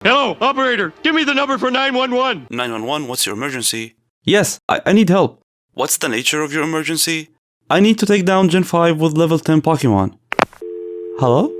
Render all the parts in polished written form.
Hello, operator, give me the number for 911. 911, what's your emergency? Yes, I need help. What's the nature of your emergency? I need to take down Gen 5 with level 10 Pokemon. Hello?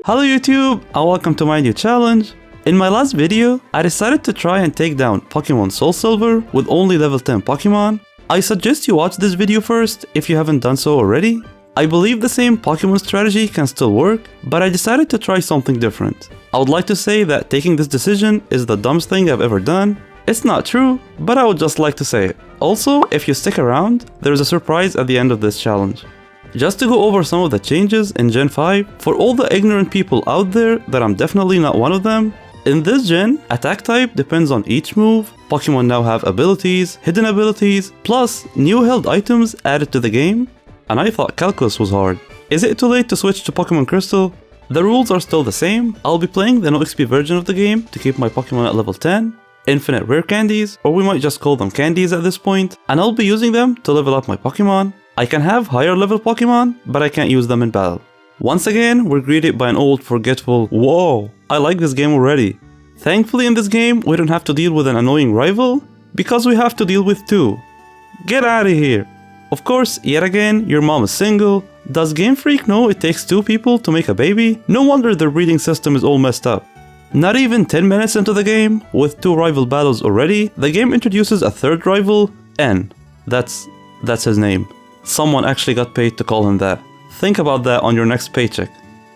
Hello YouTube, and welcome to my new challenge. In my last video, I decided to try and take down Pokemon Soul Silver with only level 10 Pokemon. I suggest you watch this video first if you haven't done so already. I believe the same Pokemon strategy can still work, but I decided to try something different. I would like to say that taking this decision is the dumbest thing I've ever done. It's not true, but I would just like to say it. Also, if you stick around, there's a surprise at the end of this challenge. Just to go over some of the changes in Gen 5, for all the ignorant people out there that I'm definitely not one of them, in this gen, attack type depends on each move, Pokemon now have abilities, hidden abilities, plus new held items added to the game, and I thought calculus was hard. Is it too late to switch to Pokemon Crystal? The rules are still the same. I'll be playing the no XP version of the game to keep my Pokemon at level 10, infinite rare candies, or we might just call them candies at this point, and I'll be using them to level up my Pokemon. I can have higher level Pokemon, but I can't use them in battle. Once again, we're greeted by an old forgetful, whoa, I like this game already. Thankfully in this game, we don't have to deal with an annoying rival, because we have to deal with two. Get out of here! Of course, yet again, your mom is single. Does Game Freak know it takes two people to make a baby? No wonder their breeding system is all messed up. Not even 10 minutes into the game, with two rival battles already, the game introduces a third rival, N. That's his name. Someone actually got paid to call him that. Think about that on your next paycheck.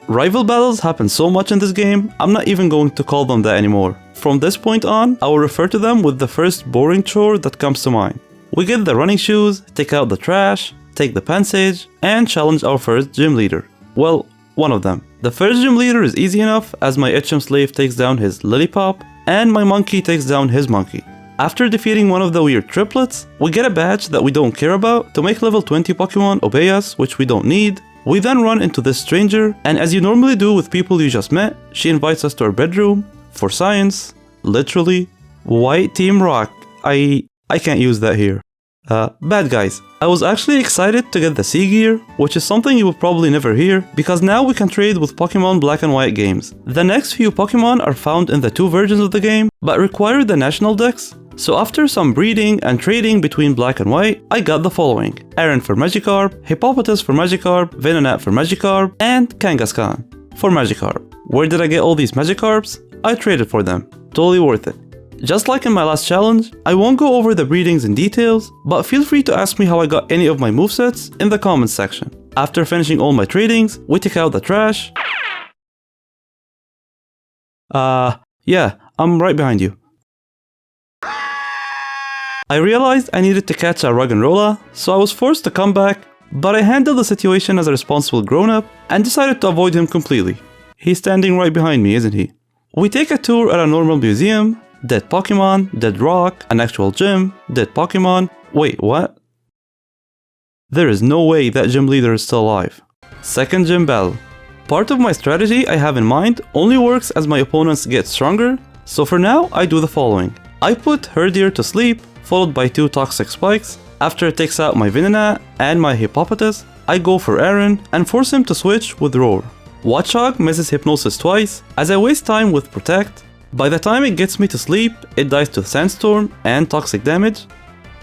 Rival battles happen so much in this game, I'm not even going to call them that anymore. From this point on, I will refer to them with the first boring chore that comes to mind. We get the running shoes, take out the trash, take the passage, and challenge our first gym leader. Well, one of them. The first gym leader is easy enough as my HM slave takes down his Lilipop, and my monkey takes down his monkey. After defeating one of the weird triplets, we get a badge that we don't care about to make level 20 Pokemon obey us, which we don't need. We then run into this stranger, and as you normally do with people you just met, she invites us to her bedroom for science. Literally. White Team Rock. I can't use that here. Bad guys. I was actually excited to get the Sea Gear, which is something you will probably never hear, because now we can trade with Pokemon Black and White games. The next few Pokemon are found in the two versions of the game, but require the national dex. So after some breeding and trading between Black and White, I got the following: Aaron for Magikarp, Hippopotas for Magikarp, Venonat for Magikarp, and Kangaskhan for Magikarp. Where did I get all these Magikarps? I traded for them. Totally worth it. Just like in my last challenge, I won't go over the breedings in details, but feel free to ask me how I got any of my movesets in the comments section. After finishing all my tradings, we take out the trash. Yeah, I'm right behind you. I realized I needed to catch a Roggenrola, so I was forced to come back, but I handled the situation as a responsible grown-up and decided to avoid him completely. He's standing right behind me, isn't he? We take a tour at a normal museum. Dead Pokemon, dead rock, an actual gym, dead Pokemon. Wait, what? There is no way that gym leader is still alive. Second gym battle. Part of my strategy I have in mind only works as my opponents get stronger, so for now I do the following. I put Herdier to sleep, followed by two toxic spikes. After it takes out my Venonat and my Hippopotas, I go for Aaron and force him to switch with Roar. Watchog misses Hypnosis twice as I waste time with Protect. By the time it gets me to sleep, it dies to Sandstorm and toxic damage.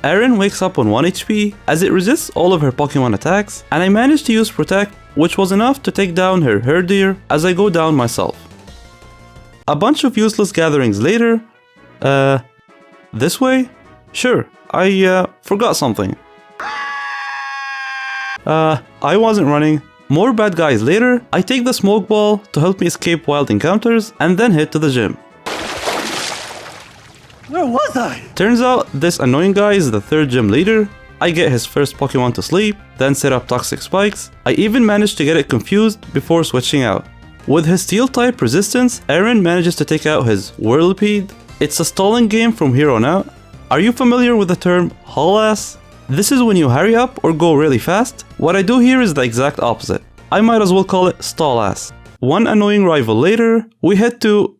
Aaron wakes up on 1 HP as it resists all of her Pokemon attacks, and I manage to use Protect, which was enough to take down her Herdier as I go down myself. A bunch of useless gatherings later, this way? Sure, I forgot something. I wasn't running. More bad guys later, I take the smoke ball to help me escape wild encounters and then head to the gym. Where was I? Turns out this annoying guy is the third gym leader. I get his first Pokemon to sleep, then set up toxic spikes. I even managed to get it confused before switching out. With his steel type resistance, Aaron manages to take out his Whirlipede. It's a stalling game from here on out. Are you familiar with the term haul ass? This is when you hurry up or go really fast. What I do here is the exact opposite. I might as well call it stall ass. One annoying rival later, we head to...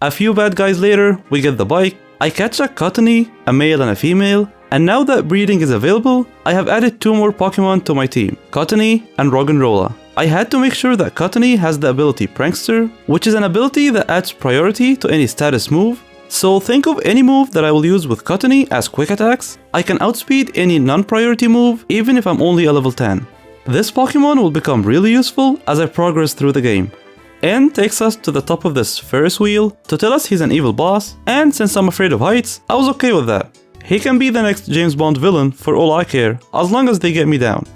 A few bad guys later, we get the bike. I catch a cottonee, a male and a female, and now that breeding is available, I have added two more Pokemon to my team, Cottonee and Roggenrola. I had to make sure that Cottonee has the ability Prankster, which is an ability that adds priority to any status move. So think of any move that I will use with Cottonee as quick attacks. I can outspeed any non-priority move even if I'm only a level 10. This Pokemon will become really useful as I progress through the game. N takes us to the top of this Ferris wheel to tell us he's an evil boss, and since I'm afraid of heights, I was okay with that. He can be the next James Bond villain for all I care, as long as they get me down.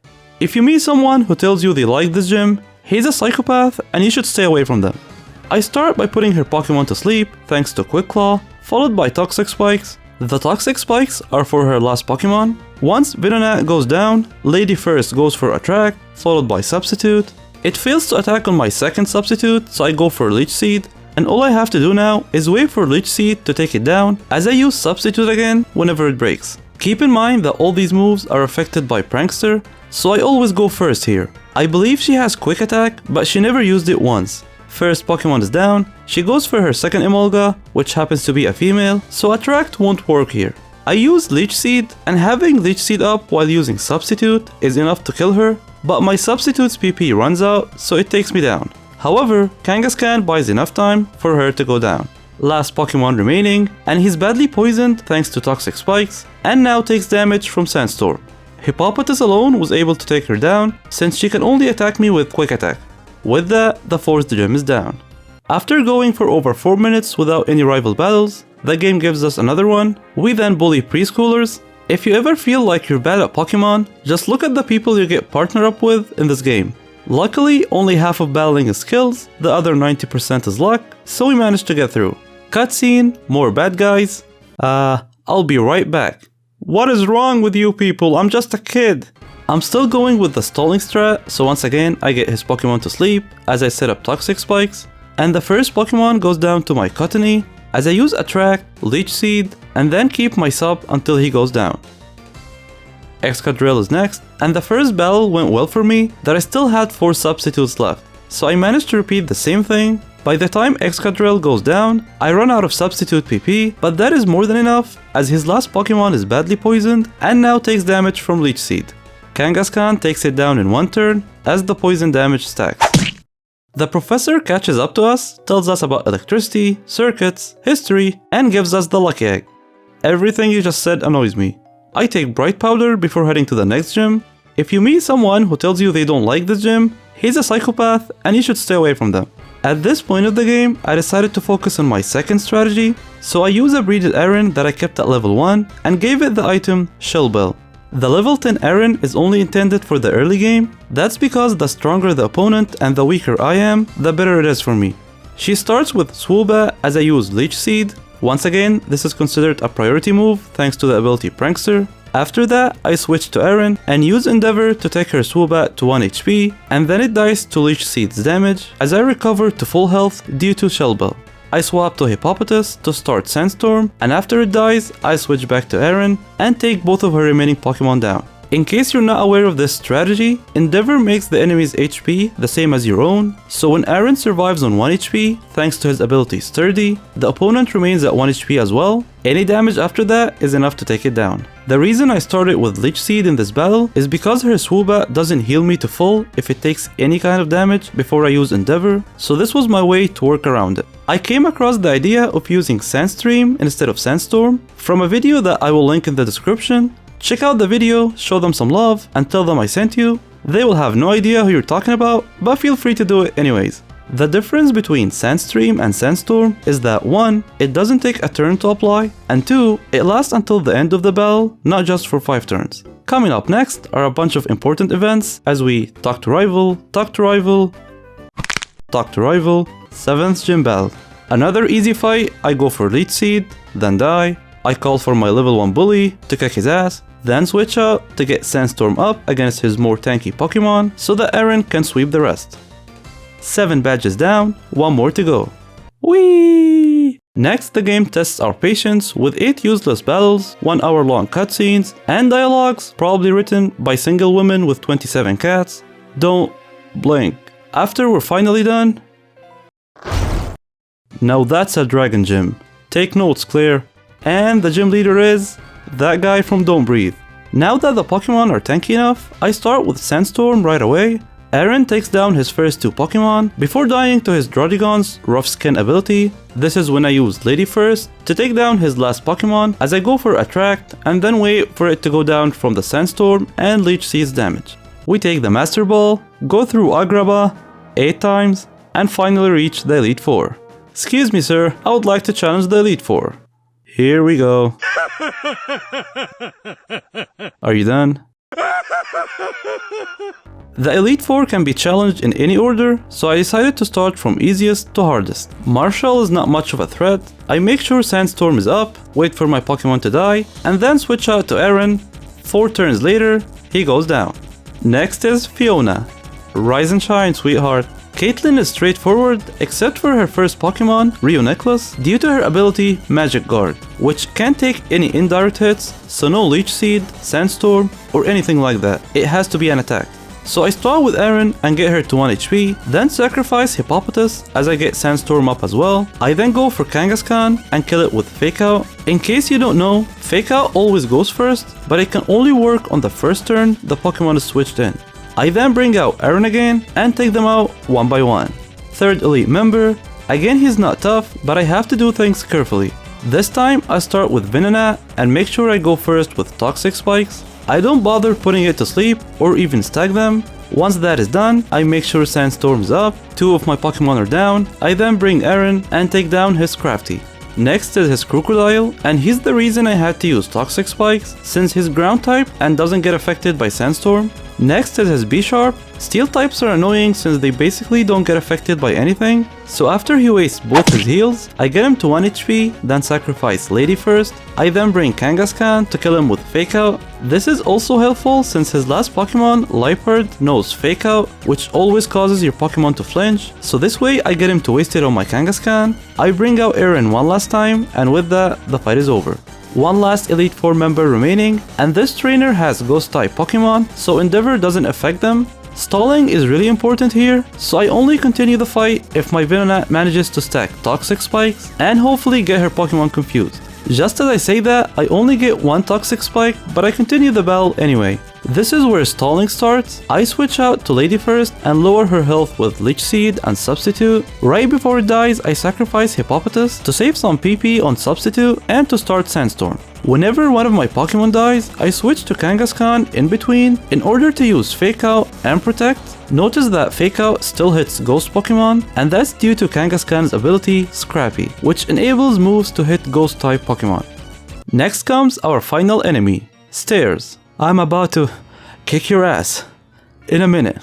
If you meet someone who tells you they like this gym, he's a psychopath and you should stay away from them. I start by putting her Pokemon to sleep thanks to Quick Claw, followed by Toxic Spikes. The Toxic Spikes are for her last Pokemon. Once Venonat goes down, Lady first goes for Attract, followed by Substitute. It fails to attack on my second Substitute, so I go for Leech Seed, and all I have to do now is wait for Leech Seed to take it down as I use Substitute again whenever it breaks. Keep in mind that all these moves are affected by Prankster, so I always go first here. I believe she has Quick Attack, but she never used it once. First Pokemon is down, she goes for her second Emolga, which happens to be a female, so Attract won't work here. I use Leech Seed, and having Leech Seed up while using Substitute is enough to kill her, but my Substitute's PP runs out, so it takes me down. However, Kangaskhan buys enough time for her to go down. Last Pokemon remaining, and he's badly poisoned thanks to Toxic Spikes, and now takes damage from Sandstorm. Hippopotas alone was able to take her down, since she can only attack me with Quick Attack. With that, the 4th gym is down. After going for over 4 minutes without any rival battles, the game gives us another one. We then bully preschoolers. If you ever feel like you're bad at Pokemon, just look at the people you get partnered up with in this game. Luckily, only half of battling is skills, the other 90% is luck, so we managed to get through. Cutscene, more bad guys. I'll be right back. What is wrong with you people? I'm just a kid. I'm still going with the stalling strat, so once again I get his Pokemon to sleep as I set up Toxic Spikes, and the first Pokemon goes down to my Cottonee as I use Attract, Leech Seed, and then keep my sub until he goes down. Excadrill is next, and the first battle went well for me that I still had 4 substitutes left, so I managed to repeat the same thing. By the time Excadrill goes down, I run out of substitute PP, but that is more than enough as his last Pokemon is badly poisoned and now takes damage from Leech Seed. Kangaskhan takes it down in one turn as the poison damage stacks. The professor catches up to us, tells us about electricity, circuits, history, and gives us the lucky egg. Everything you just said annoys me. I take Bright Powder before heading to the next gym. If you meet someone who tells you they don't like this gym, he's a psychopath and you should stay away from them. At this point of the game, I decided to focus on my second strategy, so I use a breeded Aaron that I kept at level 1 and gave it the item Shell Bell. The level 10 Aaron is only intended for the early game. That's because the stronger the opponent and the weaker I am, the better it is for me. She starts with Swoobat as I use Leech Seed. Once again, this is considered a priority move thanks to the ability Prankster. After that, I switch to Aaron and use Endeavor to take her Swoobat to 1 HP, and then it dies to Leech Seed's damage as I recover to full health due to Shell Bell. I swap to Hippopotas to start Sandstorm, and after it dies, I switch back to Aaron and take both of her remaining Pokemon down. In case you're not aware of this strategy, Endeavor makes the enemy's HP the same as your own, so when Aaron survives on 1 HP, thanks to his ability Sturdy, the opponent remains at 1 HP as well. Any damage after that is enough to take it down. The reason I started with Leech Seed in this battle is because her Swoobat doesn't heal me to full if it takes any kind of damage before I use Endeavor, so this was my way to work around it. I came across the idea of using Sandstream instead of Sandstorm from a video that I will link in the description. Check out the video, show them some love, and tell them I sent you. They will have no idea who you're talking about, but feel free to do it anyways. The difference between Sandstream and Sandstorm is that 1. It doesn't take a turn to apply, and 2. It lasts until the end of the battle, not just for 5 turns. Coming up next are a bunch of important events as we talk to rival, 7th gym battle. Another easy fight, I go for Leech Seed, then die. I call for my level 1 bully to kick his ass, then switch out to get Sandstorm up against his more tanky Pokemon so that Aaron can sweep the rest. 7 badges down, 1 more to go. Whee! Next, the game tests our patience with 8 useless battles, 1 hour long cutscenes, and dialogues probably written by single women with 27 cats. Don't blink. After we're finally done... Now that's a dragon gym. Take notes, Claire. And the gym leader is... that guy from Don't Breathe. Now that the Pokemon are tanky enough, I start with Sandstorm right away. Eren takes down his first two Pokemon before dying to his Draudigon's Rough Skin ability. This is when I use Lady first to take down his last Pokemon as I go for Attract and then wait for it to go down from the Sandstorm and Leech Seed's damage. We take the Master Ball, go through Agrabah 8 times, and finally reach the Elite Four. Excuse me sir, I would like to challenge the Elite Four. Here we go. Are you done? The Elite Four can be challenged in any order, so I decided to start from easiest to hardest. Marshall is not much of a threat. I make sure Sandstorm is up, wait for my Pokemon to die, and then switch out to Eren. 4 turns later, he goes down. Next is Fiona. Rise and shine, sweetheart. Caitlyn is straightforward except for her first Pokemon, Rio Necklace, due to her ability Magic Guard, which can't take any indirect hits, so no Leech Seed, Sandstorm, or anything like that. It has to be an attack. So I start with Eren and get her to 1 HP, then sacrifice Hippopotas as I get Sandstorm up as well. I then go for Kangaskhan and kill it with Fake Out. In case you don't know, Fake Out always goes first, but it can only work on the first turn the Pokemon is switched in. I then bring out Eren again and take them out one by one. Third elite member, again he's not tough, but I have to do things carefully. This time I start with Venonat and make sure I go first with Toxic Spikes. I don't bother putting it to sleep or even stack them. Once that is done, I make sure Sandstorm's up, 2 of my Pokemon are down. I then bring Eren and take down his Crafty. Next is his Crocodile, and he's the reason I had to use Toxic Spikes, since he's ground type and doesn't get affected by Sandstorm. Next is his B-Sharp. Steel types are annoying since they basically don't get affected by anything, so after he wastes both his heals, I get him to 1 HP, then sacrifice Lady first. I then bring Kangaskhan to kill him with Fake Out. This is also helpful since his last Pokemon, Liepard, knows Fake Out, which always causes your Pokemon to flinch, so this way I get him to waste it on my Kangaskhan. I bring out Eren one last time, and with that, the fight is over. One last Elite Four member remaining, and this trainer has Ghost type Pokemon, so Endeavor doesn't affect them. Stalling is really important here, so I only continue the fight if my Venonat manages to stack Toxic Spikes and hopefully get her Pokemon confused. Just as I say that, I only get 1 Toxic Spike, but I continue the battle anyway. This is where stalling starts. I switch out to Lady first and lower her health with Leech Seed and Substitute. Right before it dies, I sacrifice Hippopotas to save some PP on Substitute and to start Sandstorm. Whenever one of my Pokemon dies, I switch to Kangaskhan in between in order to use Fake Out and Protect. Notice that Fake Out still hits Ghost Pokemon, and that's due to Kangaskhan's ability Scrappy, which enables moves to hit Ghost type Pokemon. Next comes our final enemy, Stairs. I'm about to kick your ass in a minute.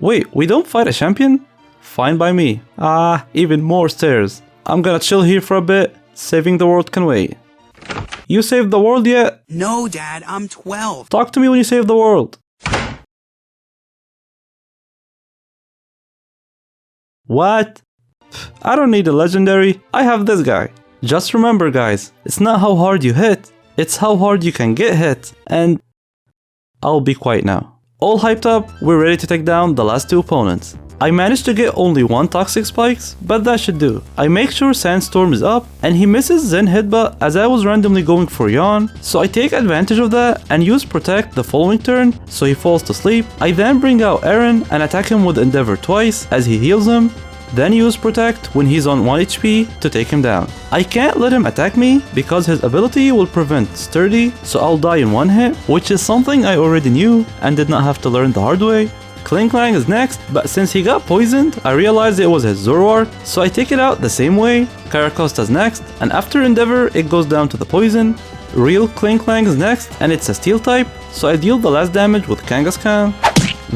Wait, we don't fight a champion? Fine by me. Even more Stairs. I'm gonna chill here for a bit. Saving the world can wait. You saved the world yet? No, Dad, I'm 12. Talk to me when you save the world. What? I don't need a legendary. I have this guy. Just remember, guys, it's not how hard you hit, it's how hard you can get hit. And I'll be quiet now. All hyped up, we're ready to take down the last 2 opponents. I managed to get only 1 Toxic Spikes, but that should do. I make sure Sandstorm is up, and he misses Zen Headbutt as I was randomly going for Yawn, so I take advantage of that and use Protect the following turn so he falls to sleep. I then bring out Eren and attack him with Endeavor twice as he heals him, then use Protect when he's on 1 HP to take him down. I can't let him attack me because his ability will prevent Sturdy, so I'll die in 1 hit, which is something I already knew and did not have to learn the hard way. Klinklang is next, but since he got poisoned, I realized it was his Zoroark, so I take it out the same way. Karakosta's next, and after Endeavor, it goes down to the poison. Real Klinklang is next, and it's a Steel type, so I deal the last damage with Kangaskhan.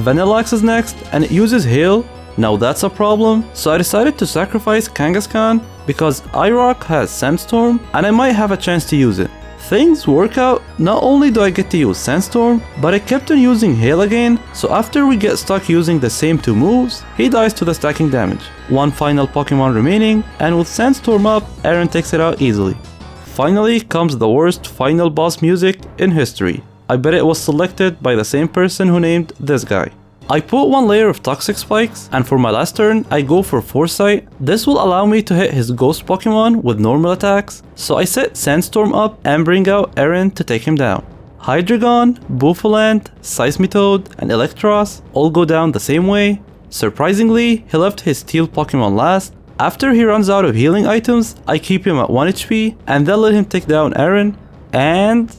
Vanilluxe is next, and it uses Hail. Now that's a problem, so I decided to sacrifice Kangaskhan because Irock has Sandstorm, and I might have a chance to use it. Things work out, not only do I get to use Sandstorm, but I kept on using Hail again, so after we get stuck using the same 2 moves, he dies to the stacking damage. 1 final Pokemon remaining, and with Sandstorm up, Eren takes it out easily. Finally comes the worst final boss music in history. I bet it was selected by the same person who named this guy. I put 1 layer of Toxic Spikes, and for my last turn, I go for Foresight. This will allow me to hit his Ghost Pokemon with normal attacks, so I set Sandstorm up and bring out Eren to take him down. Hydreigon, Bouffalant, Seismitoad, and Electros all go down the same way. Surprisingly, he left his Steel Pokemon last. After he runs out of healing items, I keep him at 1 HP and then let him take down Aaron. And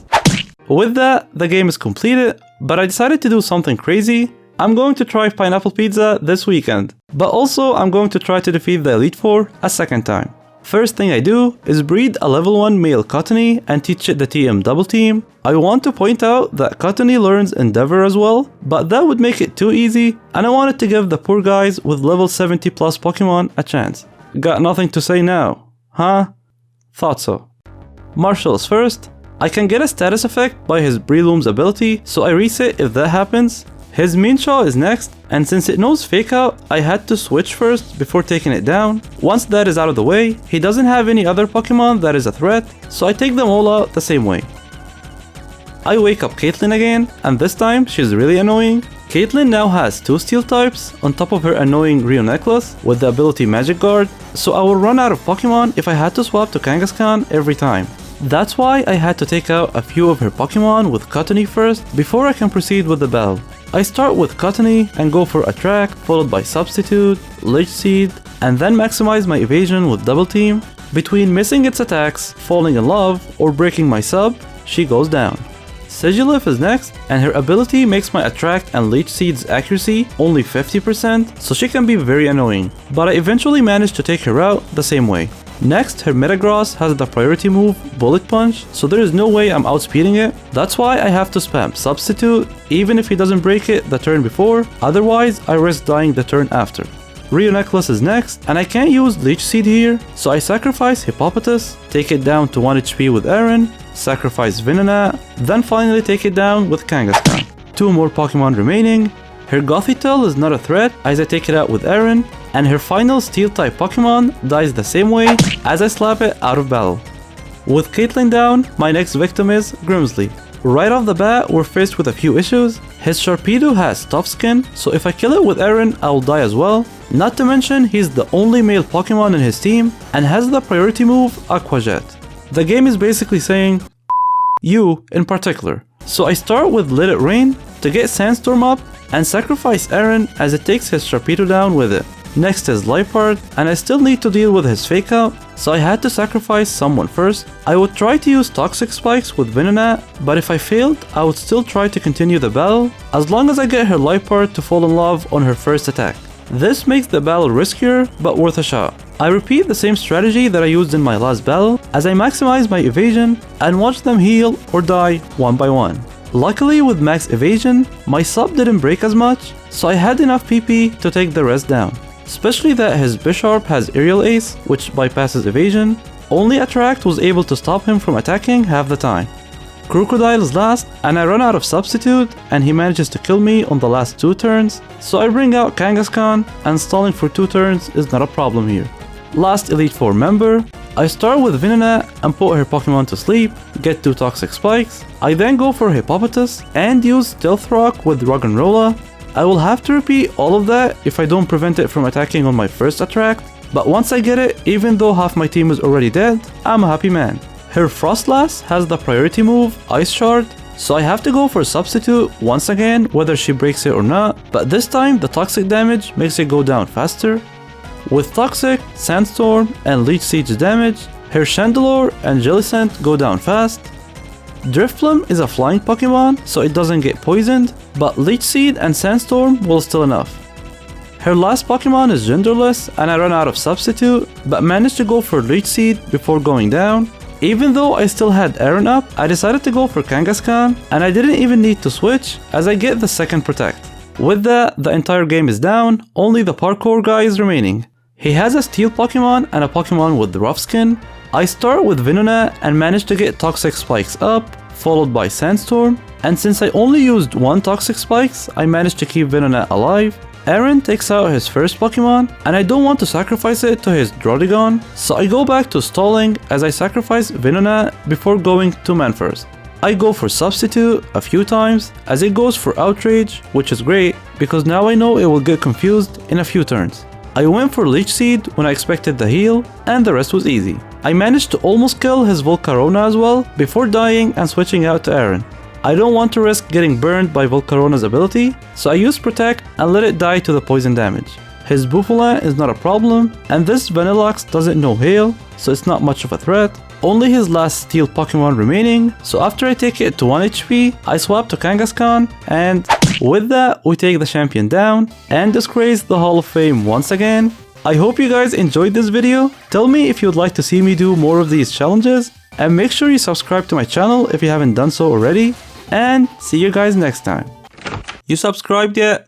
with that, the game is completed, but I decided to do something crazy. I'm going to try Pineapple Pizza this weekend, but also I'm going to try to defeat the Elite Four a second time. First thing I do is breed a level 1 male Cottonee and teach it the TM Double Team. I want to point out that Cottonee learns Endeavor as well, but that would make it too easy, and I wanted to give the poor guys with level 70 plus Pokemon a chance. Got nothing to say now, huh? Thought so. Marshall is first. I can get a status effect by his Breloom's ability, so I reset if that happens. His Mienshao is next, and since it knows Fake Out, I had to switch first before taking it down. Once that is out of the way, he doesn't have any other Pokemon that is a threat, so I take them all out the same way. I wake up Caitlyn again, and this time she's really annoying. Caitlyn now has 2 steel types on top of her annoying Rio necklace with the ability Magic Guard, so I will run out of Pokemon if I had to swap to Kangaskhan every time. That's why I had to take out a few of her Pokemon with Cottonee first before I can proceed with the battle. I start with Cottonee and go for Attract, followed by Substitute, Leech Seed, and then maximize my evasion with Double Team. Between missing its attacks, falling in love, or breaking my sub, she goes down. Sigilyph is next, and her ability makes my Attract and Leech Seed's accuracy only 50%, so she can be very annoying, but I eventually managed to take her out the same way. Next, her Metagross has the priority move, Bullet Punch, so there is no way I'm outspeeding it. That's why I have to spam Substitute, even if he doesn't break it the turn before, otherwise I risk dying the turn after. Rio Necklace is next, and I can't use Leech Seed here, so I sacrifice Hippopotas, take it down to 1 HP with Aaron, sacrifice Venonat, then finally take it down with Kangaskhan. 2 more Pokemon remaining. Her Gothitelle is not a threat as I take it out with Aaron, and her final Steel-type Pokemon dies the same way as I slap it out of battle. With Caitlyn down, my next victim is Grimsley. Right off the bat, we're faced with a few issues. His Sharpedo has tough skin, so if I kill it with Aaron, I will die as well. Not to mention, he's the only male Pokemon in his team and has the priority move Aqua Jet. The game is basically saying, you in particular. So I start with Let It Rain to get Sandstorm up and sacrifice Aaron as it takes his Sharpedo down with it. Next is Liepard, and I still need to deal with his Fake Out, so I had to sacrifice someone first. I would try to use Toxic Spikes with Venonat, but if I failed, I would still try to continue the battle, as long as I get her Liepard to fall in love on her first attack. This makes the battle riskier, but worth a shot. I repeat the same strategy that I used in my last battle, as I maximize my evasion and watch them heal or die one by one. Luckily with max evasion, my sub didn't break as much, so I had enough PP to take the rest down. Especially that his Bisharp has Aerial Ace, which bypasses evasion. Only Attract was able to stop him from attacking half the time. Crocodile is last, and I run out of Substitute, and he manages to kill me on the last 2 turns, so I bring out Kangaskhan, and stalling for 2 turns is not a problem here. Last Elite Four member, I start with Venonat and put her Pokemon to sleep, get 2 Toxic Spikes. I then go for Hippopotas and use Stealth Rock with Roggenrola. I will have to repeat all of that if I don't prevent it from attacking on my first Attract, but once I get it, even though half my team is already dead, I'm a happy man. Her Frostlass has the priority move, Ice Shard, so I have to go for Substitute once again whether she breaks it or not, but this time the toxic damage makes it go down faster. With Toxic, Sandstorm, and Leech Siege damage, her Chandelure and Jellicent go down fast. Drifloon is a flying Pokemon, so it doesn't get poisoned, but Leech Seed and Sandstorm will still enough. Her last Pokemon is Genderless, and I run out of Substitute, but managed to go for Leech Seed before going down. Even though I still had Aaron up, I decided to go for Kangaskhan, and I didn't even need to switch, as I get the second Protect. With that, the entire game is down, only the Parkour guy is remaining. He has a Steel Pokemon and a Pokemon with Rough Skin. I start with Venonat and manage to get Toxic Spikes up, followed by Sandstorm, and since I only used 1 Toxic Spikes, I managed to keep Venonat alive. Aaron takes out his first Pokemon, and I don't want to sacrifice it to his Draudigon, so I go back to stalling as I sacrifice Venonat before going 2-man first. I go for Substitute a few times as it goes for Outrage, which is great because now I know it will get confused in a few turns. I went for Leech Seed when I expected the heal, and the rest was easy. I managed to almost kill his Volcarona as well before dying and switching out to Aaron. I don't want to risk getting burned by Volcarona's ability, so I use Protect and let it die to the poison damage. His Bouffalant is not a problem, and this Vanilluxe doesn't know Hail, so it's not much of a threat. Only his last Steel Pokemon remaining, so after I take it to 1 HP, I swap to Kangaskhan, and with that, we take the champion down and disgrace the Hall of Fame once again. I hope you guys enjoyed this video. Tell me if you'd like to see me do more of these challenges, and make sure you subscribe to my channel if you haven't done so already, and see you guys next time. You subscribed yet?